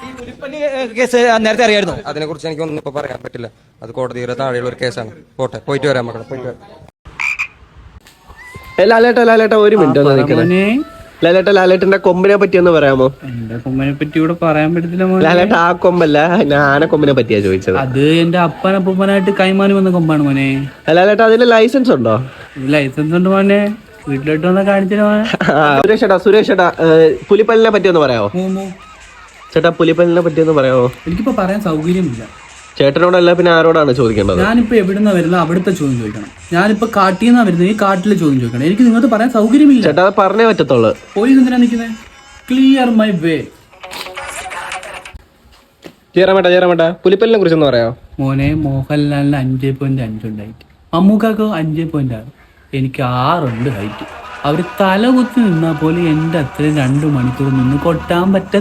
ഈ പുലിപ്പല്ലി കേസ് നേരത്തെ അറിയായിരുന്നു? അതിനെ കുറിച്ച് എനിക്കൊന്നും ഇപ്പൊ പറയാൻ പറ്റില്ല. അത് കോടതിയുടെ താഴെയുള്ള ഒരു കേസാണ്. പോട്ടെ, പോയിട്ട് വരാം മക്കളെ, പോയിട്ട് വരാം. ലാലേട്ട ഒരു മിനിറ്റ്. ലാലേട്ടന്റെ കൊമ്പിനെ പറ്റി ഒന്ന് പറയാമോ? എന്റെ കൊമ്പിനെ പറ്റി ഇവിടെ പറയാൻ പറ്റത്തില്ല. ലാലേട്ട ആ കൊമ്പല്ല, ഞാൻ കൊമ്പിനെ പറ്റിയാ ചോദിച്ചത്. അത് എന്റെ അപ്പനപ്പൂപ്പനായിട്ട് കൈമാറി വന്ന കൊമ്പാണ് മോനെ. ലാലേട്ട അതിന് ലൈസൻസ് ഉണ്ടോ? ലൈസൻസ് ഉണ്ട് മോനെ, വീട്ടിലോട്ട് വന്നാ കാണിച്ചിട്ട്. സുരേഷ് ചേട്ടാ, പുലിപ്പല്ലിനെ പറ്റി ഒന്ന് പറയാമോ? ചേട്ടാ പുലിപ്പല്ലിനെ പറ്റി ഒന്ന് പറയാമോ? എനിക്കിപ്പോ പറയാൻ സൗകര്യമില്ല. ചേട്ടനോടല്ല പിന്നെ ആരോടാണ് ചോദിക്കേണ്ടത്? ഞാനിപ്പോ എവിടുന്ന വരുന്നത് അവിടുത്തെ ചോദ്യം ചോദിക്കണം. ഞാനിപ്പോ കാട്ടിന്നാ വരുന്നത്, ഈ കാട്ടിലെ ചോദ്യം ചോദിക്കണം. എനിക്ക് നിങ്ങൾക്ക് പറയാൻ സൗകര്യമില്ല. ചേട്ടാ അത് പറഞ്ഞേ പറ്റത്തുള്ളൂ. പോലീസ് എന്തിനാ നിൽക്കുന്നത്? Clear my way. ചേരാമേട്ടാ പുലിപ്പല്ലിനെ കുറിച്ചൊന്ന് പറയാമോ? മോനെ, മോഹൻലാലിന് 5.5 ഉണ്ടായിട്ട്, മമ്മൂക്കാക്കോ 5.6, എനിക്ക് 6 ഉണ്ട് ഹൈറ്റ്. അവര് തല കുത്തി നിന്നാ പോലെ എന്റെ അത്രയും 2 മണിക്കൂർ നിന്ന് കൊട്ടാൻ പറ്റ